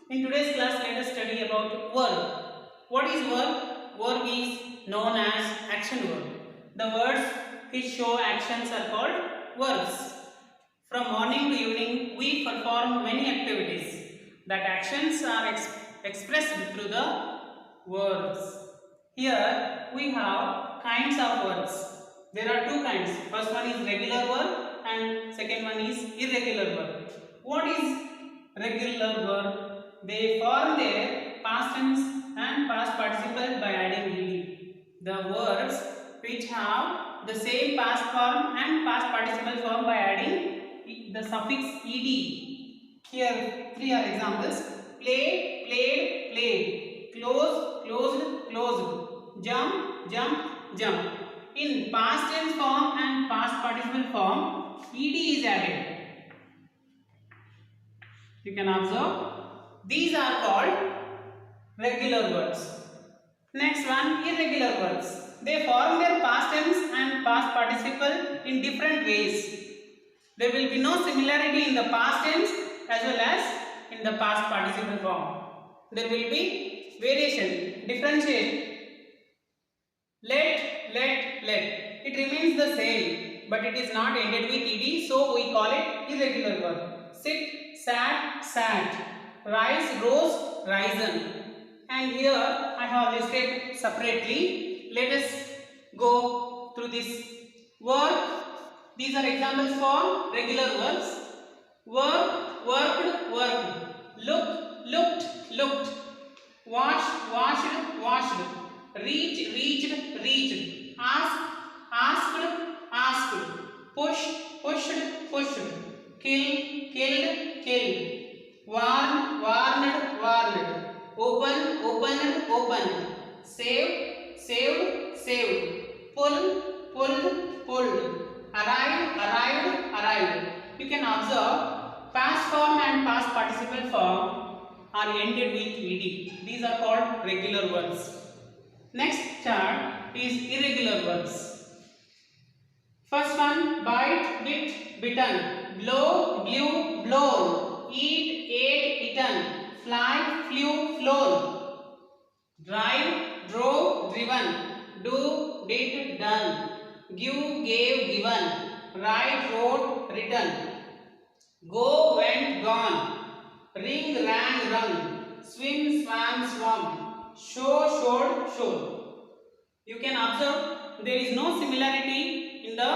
In today's class, let us study about verb. What is verb? Verb is known as action verb. The words which show actions are called verbs. From morning to evening, we perform many activities. That actions are expressed through the words. Here we have kinds of verbs. There are two kinds. First one is regular verb and second one is irregular verb. What is regular verb? They form their past tense and past participle by adding ed. The verbs which have the same past form and past participle form by adding the suffix ed. Here three are examples: play, played, played; close, closed, closed; jump, jump, jump. In past tense form and past participle form, ed is added. You can observe. These are called regular verbs. Next one, irregular verbs. They form their past tense and past participle in different ways. There will be no similarity in the past tense as well as in the past participle form. There will be variation, differentiate. Let. It remains the same, but it is not ended with ed, so we call it irregular verb. Sit, sat. Rise, rose, risen. And here I have listed separately. Let us go through this work. These are examples for regular verbs. Work, worked, worked. Look, looked. Wash, washed. Reach, reached. Ask, asked. Push, pushed. Kill, killed. Warned. Opened. Saved. Pulled. Arrived. You can observe past form and past participle form are ended with ed. These are called regular verbs. Next chart is irregular verbs. First one, bite, bit, bitten; blow, blew, blown; eat, ate, eaten; fly, flew, flown; drive, drove, driven; do, did, done; give, gave, given; write, wrote, written; go, went, gone; ring, rang, rung; swim, swam, swum; show, showed, showed. You can observe there is no similarity in the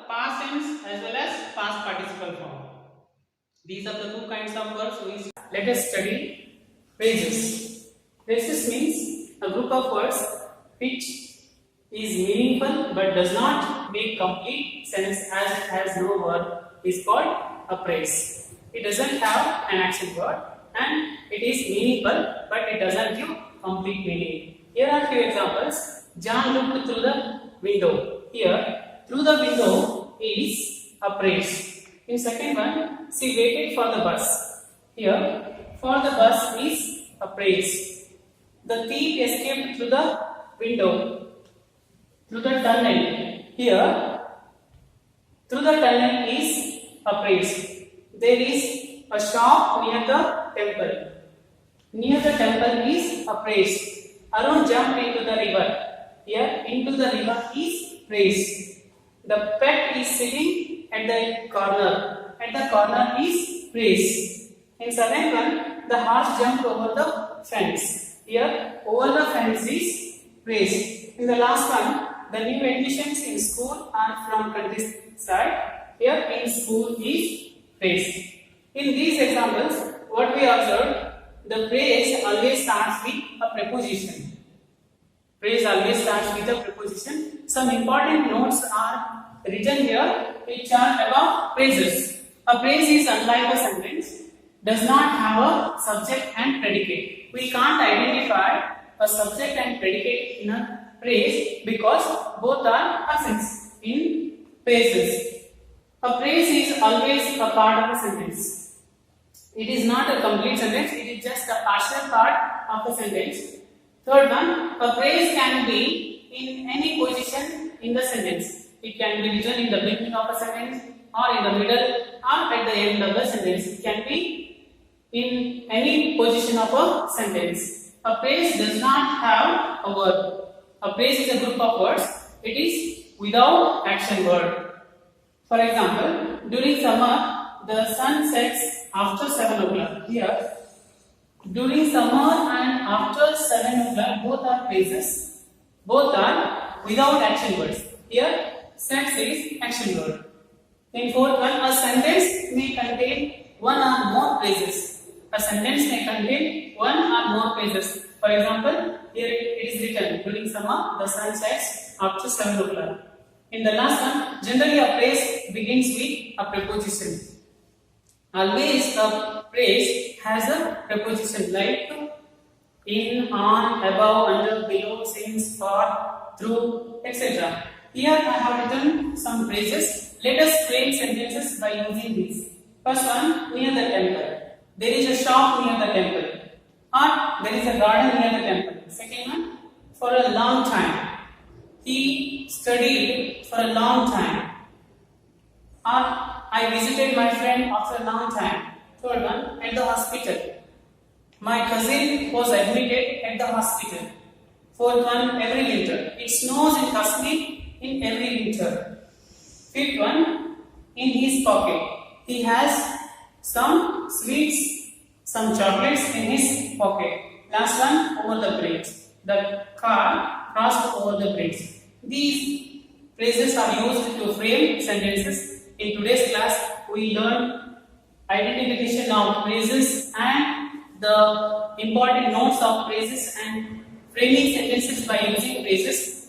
past tense as well as past participle form. These are the two kinds of verbs. Let us study phrases. Phrases means a group of words which is meaningful but does not make complete sense as it has no verb is called a phrase. It doesn't have an action word and it is meaningful but it doesn't give complete meaning. Here are few examples. John looked through the window. Here, through the window is a phrase. In second one, she waited for the bus. Here, for the bus is a phrase. The thief escaped through the window. Through the tunnel. Here, through the tunnel is a phrase. There is a shop near the temple. Near the temple is a phrase. Arun jumped into the river. Here, into the river is phrase. The pet is sitting at the corner. At the corner is phrase. In second one, the horse jumped over the fence. Here, over the fence is phrase. In the last one, the new admissions in school are from countryside. Here, in school is phrase. In these examples, what we observed, the phrase always starts with a preposition. Phrase always starts with a preposition. Some important notes are written here which are about phrases. A phrase is unlike a sentence, does not have a subject and predicate. We can't identify a subject and predicate in a phrase because both are absent in phrases. A phrase is always a part of a sentence. It is not a complete sentence, it is just a partial part of a sentence. Third one, a phrase can be in any position in the sentence. It can be written in the beginning of a sentence or in the middle or at the end of the sentence. It can be in any position of a sentence. A phrase does not have a verb. A phrase is a group of words. It is without action word. For example, during summer, the sun sets after 7 o'clock. Here, during summer and after 7 o'clock, both are phrases. Both are without action words. Here, sets is action word. In fourth one, a sentence may contain one or more phrases. A sentence may contain one or more phrases. For example, here it is written, during summer, the sun sets after 7 o'clock. In the last one, generally a phrase begins with a preposition. Always a phrase has a preposition like in, on, above, under, below, since, for, through, etc. Here I have written some phrases. Let us frame sentences by using these. First one, near the temple. There is a shop near the temple. Or there is a garden near the temple. Second one, for a long time. He studied for a long time. Or I visited my friend after a long time. Third one, at the hospital. My cousin was admitted at the hospital. Fourth one, every winter. It snows in Kashmir in every winter. Fifth one, in his pocket. He has some sweets, some chocolates in his pocket. Last one, over the bridge. The car crossed over the bridge. These phrases are used to frame sentences. In today's class, we learn identification of phrases and the important notes of phrases and framing sentences by using phrases.